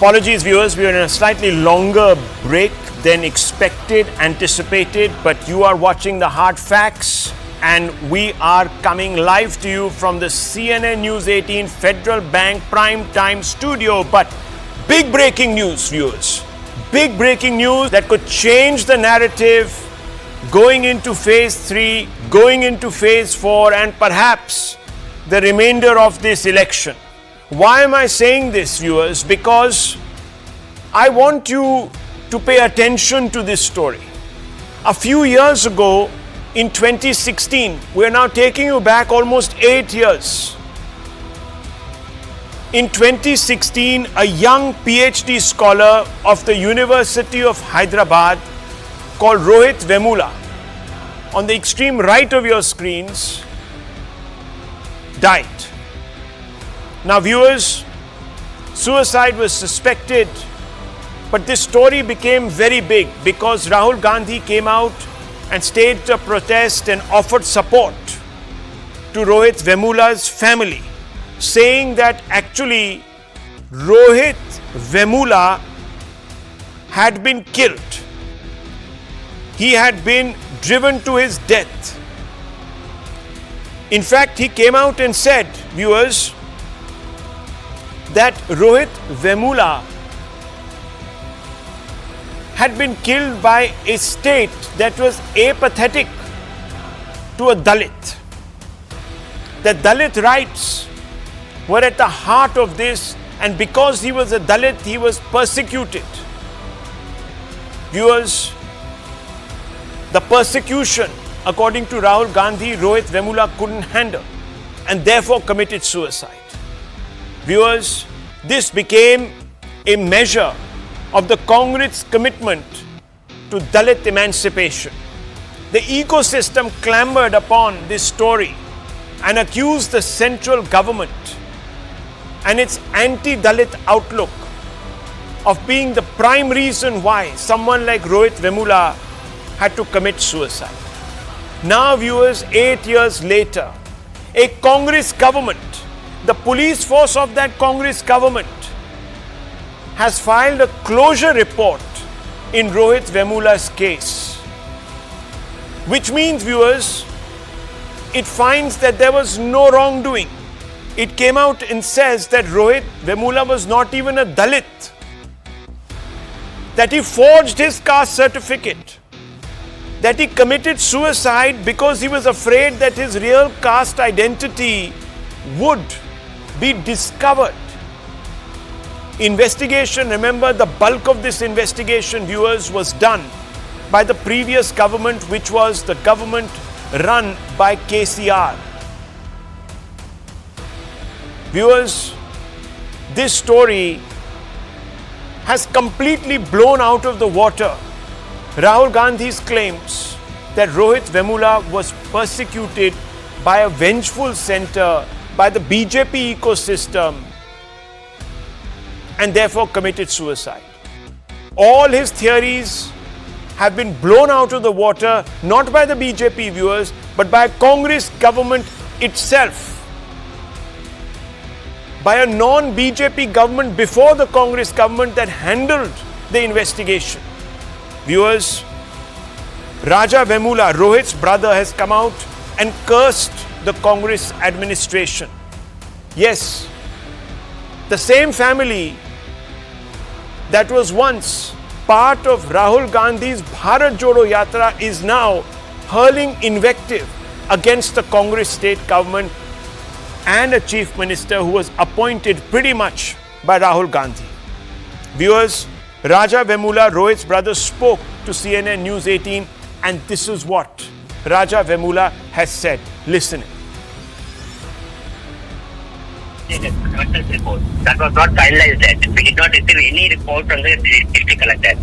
Apologies viewers, we are in a slightly longer break than expected, anticipated, but you are watching the hard facts and we are coming live to you from the CNN News 18 Federal Bank Prime Time studio. But big breaking news viewers, big breaking news that could change the narrative going into phase 3, going into phase 4 and perhaps the remainder of this election. Why am I saying this viewers? Because I want you to pay attention to this story. A few years ago in 2016, we are now taking you back almost 8 years. In 2016, a young PhD scholar of the University of Hyderabad called Rohith Vemula, on the extreme right of your screens, died. Now viewers, suicide was suspected, but this story became very big because Rahul Gandhi came out and staged a protest and offered support to Rohith Vemula's family, saying that actually Rohith Vemula had been killed. He had been driven to his death. In fact, he came out and said, viewers, that Rohith Vemula had been killed by a state that was apathetic to a Dalit. The Dalit rights were at the heart of this, and because he was a Dalit, he was persecuted. Viewers, the persecution, according to Rahul Gandhi, Rohith Vemula couldn't handle and therefore committed suicide. Viewers, this became a measure of the Congress commitment to Dalit emancipation. The ecosystem clambered upon this story and accused the central government and its anti-Dalit outlook of being the prime reason why someone like Rohith Vemula had to commit suicide. Now viewers, 8 years later, a Congress government, the police force of that Congress government, has filed a closure report in Rohith Vemula's case. Which means, viewers, it finds that there was no wrongdoing. It came out and says that Rohith Vemula was not even a Dalit, that he forged his caste certificate, that he committed suicide because he was afraid that his real caste identity would be discovered. Investigation, remember, the bulk of this investigation, viewers, was done by the previous government, which was the government run by KCR. Viewers, this story has completely blown out of the water Rahul Gandhi's claims that Rohith Vemula was persecuted by a vengeful center, by the BJP ecosystem, and therefore committed suicide. All his theories have been blown out of the water, not by the BJP viewers, but by a Congress government itself, by a non-BJP government before the Congress government that handled the investigation. Viewers, Raja Vemula, Rohit's brother, has come out and cursed the Congress administration. Yes, the same family that was once part of Rahul Gandhi's Bharat Jodo Yatra is now hurling invective against the Congress state government and a chief minister who was appointed pretty much by Rahul Gandhi. Viewers, Raja Vemula, Rohit's brother, spoke to CNN News 18 and this is what Raja Vemula has said. Listen. Report. That was not finalized yet. We did not receive any report from the district collector.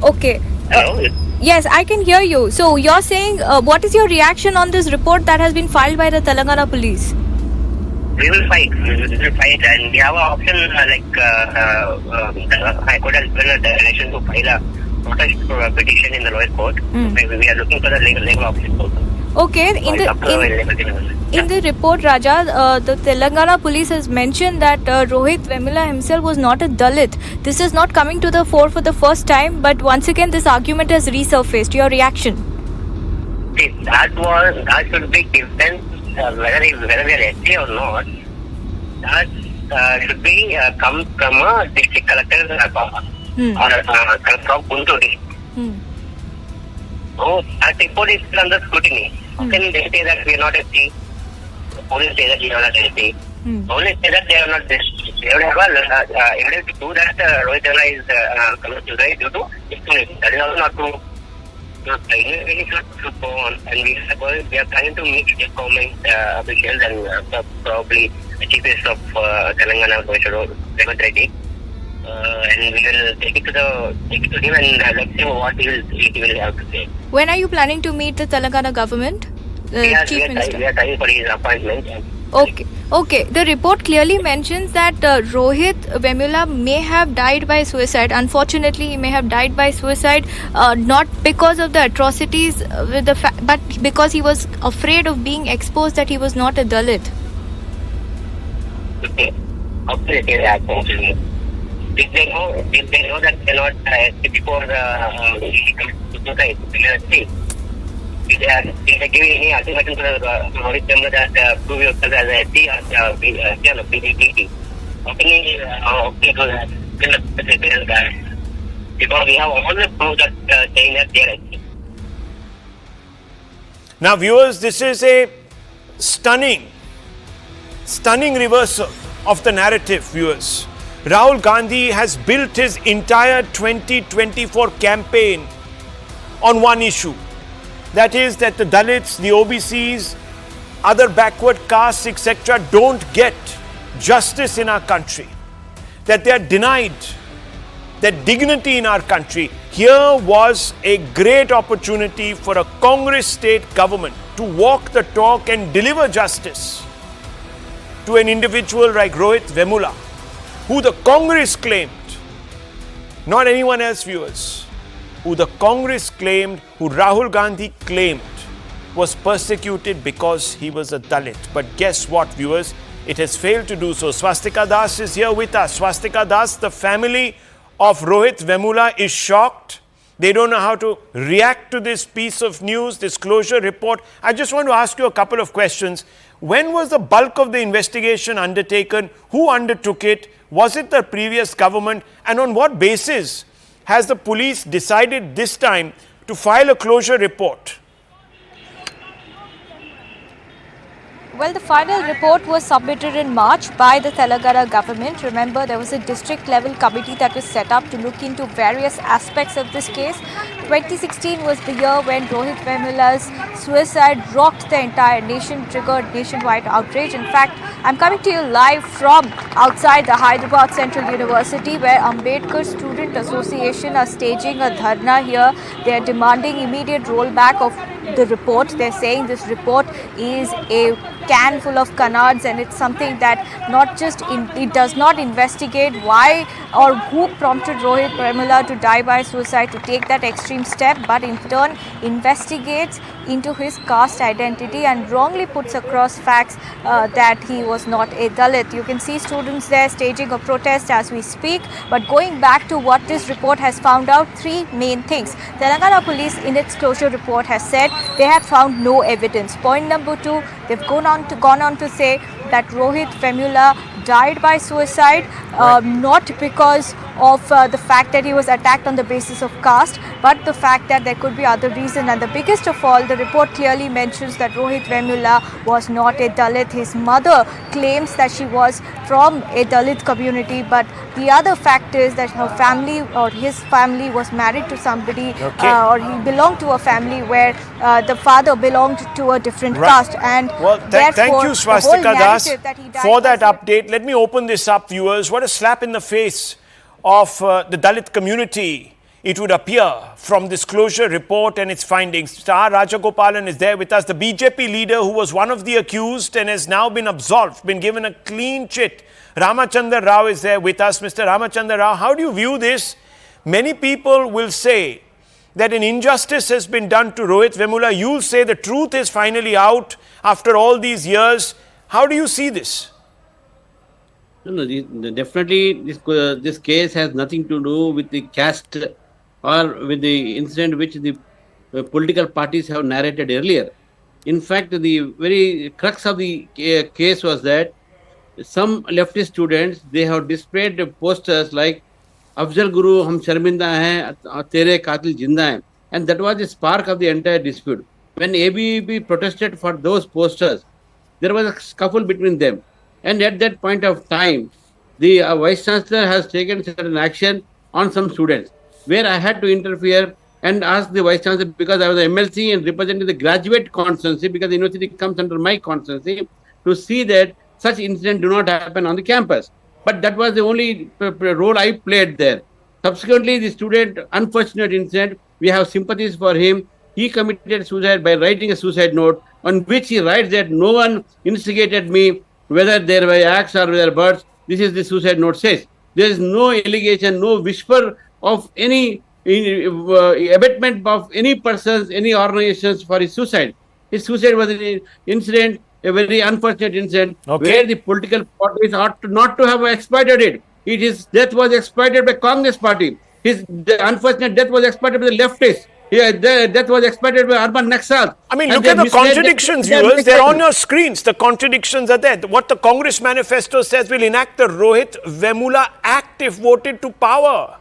Okay. Hello? Yes, I can hear you. So you're saying, what is your reaction on this report that has been filed by the Telangana Police? We will fight. And we have an option the High Court has given a direction to file a protest petition in the lower court. We are looking for the legal option also. Okay, in the report, Raja, the Telangana police has mentioned that Rohith Vemula himself was not a Dalit. This is not coming to the fore for the first time, but once again this argument has resurfaced. Your reaction? See, that should be given whether we are SC or not. That should be come from a district collector or collector of Guntur. So that report is still under scrutiny. How can they say that we are not SC? The police say that we are not SC. Only say that they are not this. They would have evidence to do that Rohit Vemula is committed suicide due to discrimination. That is also not true. So the investigation should go on, and we are planning to meet the government officials and probably the chief minister of Telangana, Rohit Vemula. And we will take it to him and let's see what he will have to say. When are you planning to meet the Telangana government? Chief Minister? We are trying for his appointment. Okay. The report clearly mentions that Rohit Vemula may have died by suicide. Unfortunately, he may have died by suicide not because of the atrocities, but because he was afraid of being exposed that he was not a Dalit. Okay. How can they say that? Did they know that they are not before he commits suicide? Did they give any ultimatum to Rohit Vemula that prove yourself as a SC or PDT? How can he do that? Because we have all the proof that saying that they are SC. Now, viewers, this is a stunning reversal of the narrative, viewers. Rahul Gandhi has built his entire 2024 campaign on one issue. That is that the Dalits, the OBCs, other backward castes, etc. don't get justice in our country. That they are denied their dignity in our country. Here was a great opportunity for a Congress state government to walk the talk and deliver justice to an individual like Rohit Vemula, who the Congress claimed, not anyone else, viewers, who the Congress claimed, who Rahul Gandhi claimed was persecuted because he was a Dalit. But guess what, viewers? It has failed to do so. Swastika Das is here with us. Swastika Das, the family of Rohit Vemula is shocked. They don't know how to react to this piece of news, this closure report. I just want to ask you a couple of questions. When was the bulk of the investigation undertaken? Who undertook it? Was it the previous government? And on what basis has the police decided this time to file a closure report? Well, the final report was submitted in March by the Telangana government. Remember, there was a district level committee that was set up to look into various aspects of this case. 2016 was the year when Rohit Vemula's suicide rocked the entire nation, triggered nationwide outrage. In fact, I'm coming to you live from outside the Hyderabad Central University, where Ambedkar Student Association are staging a dharna here. They are demanding immediate rollback of the report. They're saying this report is a can full of canards, and it's something that not just it does not investigate why or who prompted Rohit Vemula to die by suicide, to take that extreme step, but in turn investigates into his caste identity and wrongly puts across facts that he was not a Dalit. You can see students there staging a protest as we speak. But going back to what this report has found out, three main things. Telangana Police in its closure report has said they have found no evidence. Point number two, they've gone on to say that Rohit Vemula died by suicide, not because of the fact that he was attacked on the basis of caste, but the fact that there could be other reason. And the biggest of all, the report clearly mentions that Rohit Vemula was not a Dalit. His mother claims that she was from a Dalit community, but the other fact is that her family or his family was married to somebody, or he belonged to a family where the father belonged to a different caste. And well, thank you, Swastika Das, for that update. Let me open this up, viewers. What a slap in the face of the Dalit community, it would appear, from this closure report and its findings. Star Rajagopalan is there with us, the BJP leader who was one of the accused and has now been absolved, been given a clean chit. Ramachander Rao is there with us. Mr. Ramachander Rao, how do you view this? Many people will say that an injustice has been done to Rohith Vemula. You'll say the truth is finally out after all these years. How do you see this? No, definitely this case has nothing to do with the caste or with the incident which the political parties have narrated earlier. In fact, the very crux of the case was that some leftist students, they have displayed posters like Afzal Guru, hum sharminda hain, tere qatil jinda hain. And that was the spark of the entire dispute. When ABVP protested for those posters, there was a scuffle between them. And at that point of time, the Vice-Chancellor has taken certain action on some students, where I had to interfere and ask the Vice-Chancellor, because I was an MLC and representing the graduate constituency, because the university comes under my constituency, to see that such incidents do not happen on the campus. But that was the only role I played there. Subsequently, the student, unfortunate incident, we have sympathies for him. He committed suicide by writing a suicide note on which he writes that no one instigated me, whether there were acts or whether birds. This is the suicide note says. There is no allegation, no whisper of any abatement of any persons, any organizations for his suicide. His suicide was an incident, a very unfortunate incident, where the political parties ought not to have exploited it. His death was exploited by Congress party. The unfortunate death was exploited by the leftists. The death was exploited by urban Naxals. I mean, look at the contradictions, viewers. They're on your screens. The contradictions are there. What the Congress manifesto says will enact the Rohith Vemula Act if voted to power.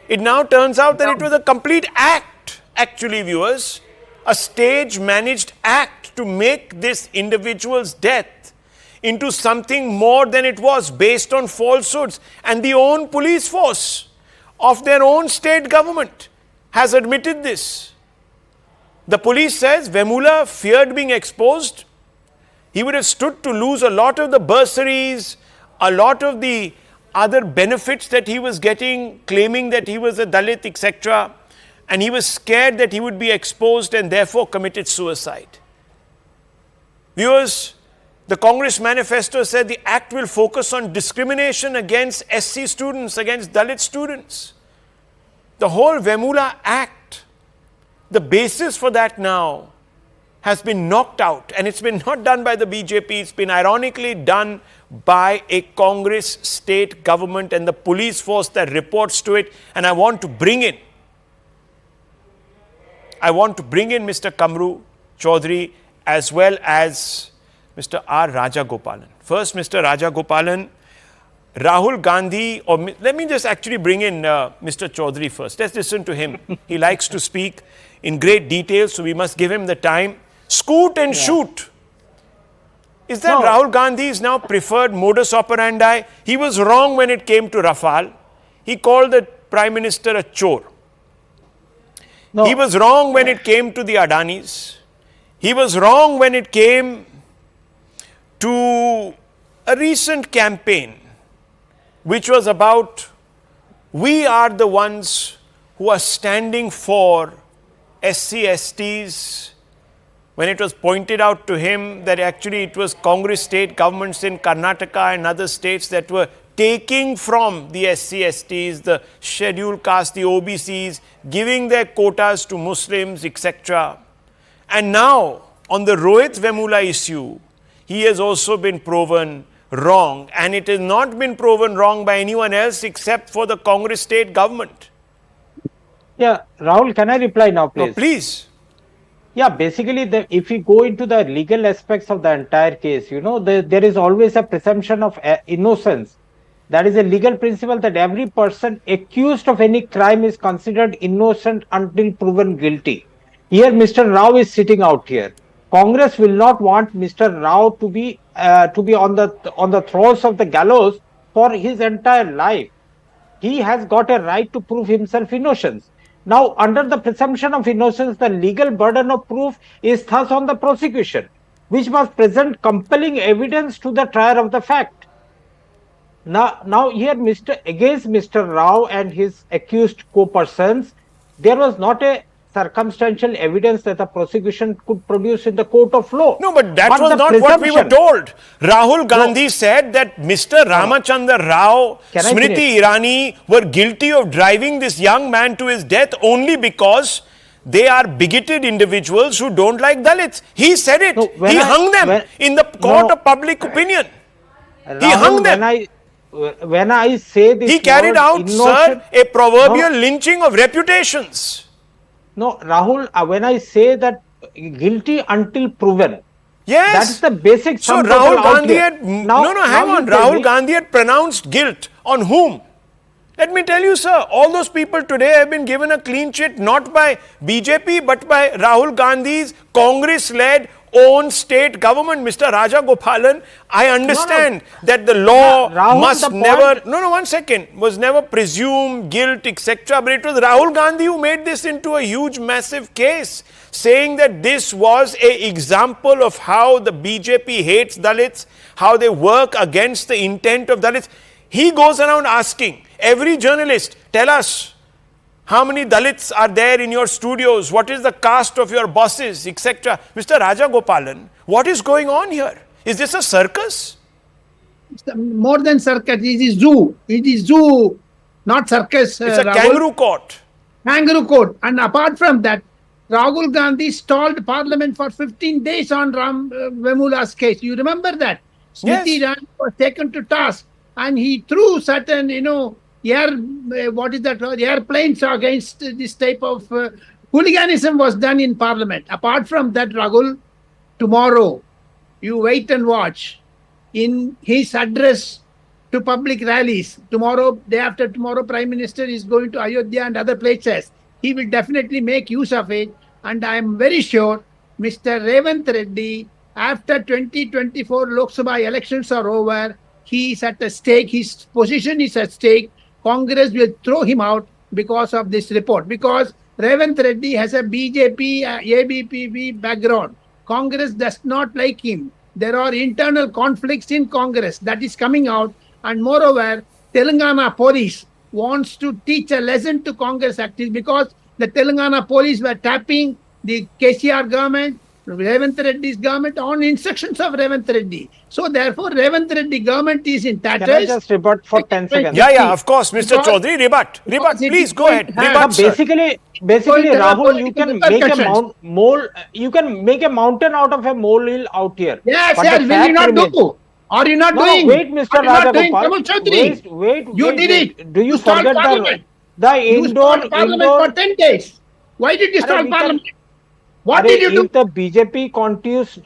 It now turns out that it was a complete act, actually, viewers. A stage-managed act to make this individual's death into something more than it was, based on falsehoods. And the own police force of their own state government has admitted this. The police says Vemula feared being exposed. He would have stood to lose a lot of the bursaries, a lot of the other benefits that he was getting, claiming that he was a Dalit, etc. And he was scared that he would be exposed and therefore committed suicide. Viewers, the Congress manifesto said the act will focus on discrimination against SC students, against Dalit students. The whole Vemula Act, the basis for that now has been knocked out, and it's been not done by the BJP, it's been ironically done by a Congress state government and the police force that reports to it. And I want to bring in Mr. Kamru Chaudhary as well as Mr. R. Rajagopalan. First, Mr. Rajagopalan, Rahul Gandhi, or let me just actually bring in Mr. Chaudhary first. Let's listen to him. He likes to speak in great detail, so we must give him the time. Scoot and shoot. Is that Rahul Gandhi's now preferred modus operandi? He was wrong when it came to Rafale. He called the Prime Minister a chore. He was wrong when it came to the Adanis. He was wrong when it came to a recent campaign which was about, we are the ones who are standing for SC/STs, when it was pointed out to him that actually it was Congress state governments in Karnataka and other states that were taking from the SC/STs, the Scheduled Caste, the OBCs, giving their quotas to Muslims, etc. And now, on the Rohith Vemula issue, he has also been proven wrong, and it has not been proven wrong by anyone else except for the Congress state government. Yeah, Rahul, can I reply now, please? No, please. Yeah, basically, if we go into the legal aspects of the entire case, there is always a presumption of innocence. That is a legal principle that every person accused of any crime is considered innocent until proven guilty. Here, Mr. Rao is sitting out here. Congress will not want Mr. Rao to be on the throes of the gallows for his entire life. He has got a right to prove himself innocent. Now, under the presumption of innocence, the legal burden of proof is thus on the prosecution, which must present compelling evidence to the trier of the fact. Now here, against Mr. Rao and his accused co-persons, there was not a circumstantial evidence that the prosecution could produce in the court of law. No, but that was not what we were told. Rahul Gandhi said that Mr. Ramachander Rao, Smriti Irani were guilty of driving this young man to his death only because they are bigoted individuals who don't like Dalits. He said it. He hung them in the court of public opinion. Rahul, he hung them. When I say this, he carried out, sir, a proverbial lynching of reputations. No, Rahul, when I say that guilty until proven, yes, that is the basic. So Rahul Gandhi had Rahul Gandhi had pronounced guilt on whom? Let me tell you, sir, all those people today have been given a clean sheet not by BJP but by Rahul Gandhi's Congress-led own state government, Mr. Raja Gopalan. I understand that the law must never, was never presume guilt, etc. But it was Rahul Gandhi who made this into a huge, massive case, saying that this was an example of how the BJP hates Dalits, how they work against the intent of Dalits. He goes around asking every journalist, tell us, how many Dalits are there in your studios? What is the caste of your bosses, etc.? Mr. Raja Gopalan, what is going on here? Is this a circus? More than circus, it is zoo. It is zoo, not circus. It's a kangaroo court. Kangaroo court. And apart from that, Rahul Gandhi stalled parliament for 15 days on Vemula's case. You remember that? Smriti Irani was taken to task and he threw certain, airplanes against this type of hooliganism was done in parliament. Apart from that, Rahul, tomorrow, you wait and watch. In his address to public rallies, tomorrow, day after tomorrow, Prime Minister is going to Ayodhya and other places. He will definitely make use of it. And I am very sure Mr. Revanth Reddy, after 2024 Lok Sabha elections are over, he is at stake, his position is at stake. Congress will throw him out because of this report. Because Revanth Reddy has a BJP, ABVP background. Congress does not like him. There are internal conflicts in Congress that is coming out. And moreover, Telangana Police wants to teach a lesson to Congress activists because the Telangana Police were tapping the KCR government, Revanth Reddy's government on instructions of Revanth Reddy. So therefore, Revanth Reddy government is in tatters. Can I just rebut for 10 seconds? Yeah, of course, Mr. Chaudhary, rebut, please go ahead. Rebut, basically, Rahul, you can make a you can make a mountain out of a molehill out here. Yes, will you not do? Are you not doing? Wait, Mr. Rajagopal. Wait. You did it. Do you forget the indoor parliament for 10 days? Why did you start parliament? What did you do? If the BJP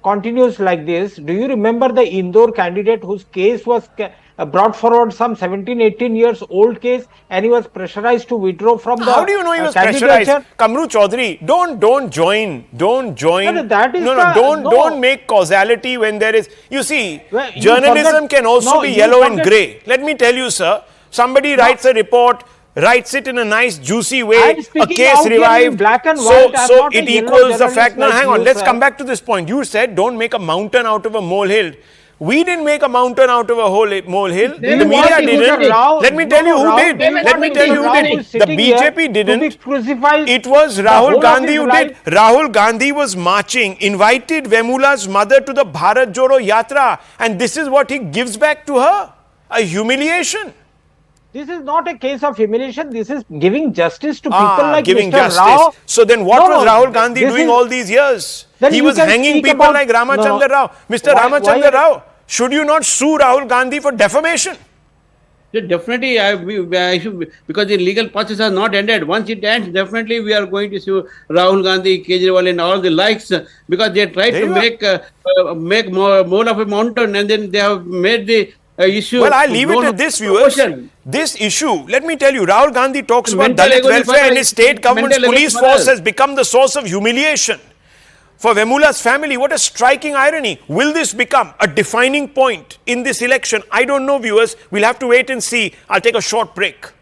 continues like this, do you remember the Indore candidate whose case was brought forward, some 17, 18 years old case, and he was pressurized to withdraw from the How do you know he was pressurized? Kamru Chaudhary, don't join. Don't make causality when there is, you see, journalism can also be yellow and grey. Let me tell you, sir, somebody writes a report, writes it in a nice juicy way, a case revived, black and white, so it equals the fact. Now hang on, let's come back to this point. You said don't make a mountain out of a molehill. We didn't make a mountain out of a molehill. The media didn't. Let me tell you who did. The BJP didn't. It was Rahul Gandhi who did. Rahul Gandhi was marching, invited Vemula's mother to the Bharat Jodo Yatra, and this is what he gives back to her. A humiliation. This is not a case of humiliation. This is giving justice to people like giving Mr. Rao. So then what was Rahul Gandhi doing all these years? He was hanging people like Ramachander Rao. Mr. Ramachander Rao, should you not sue Rahul Gandhi for defamation? Yeah, definitely, I should, because the legal process has not ended. Once it ends, definitely we are going to sue Rahul Gandhi, Kejriwal and all the likes, because they tried to make more of a mountain, and then they have made the issue. Well, I leave it to this, viewers. This issue, let me tell you, Rahul Gandhi talks about Dalit welfare and his state government's police force has become the source of humiliation. For Vemula's family, what a striking irony. Will this become a defining point in this election? I don't know, viewers. We'll have to wait and see. I'll take a short break.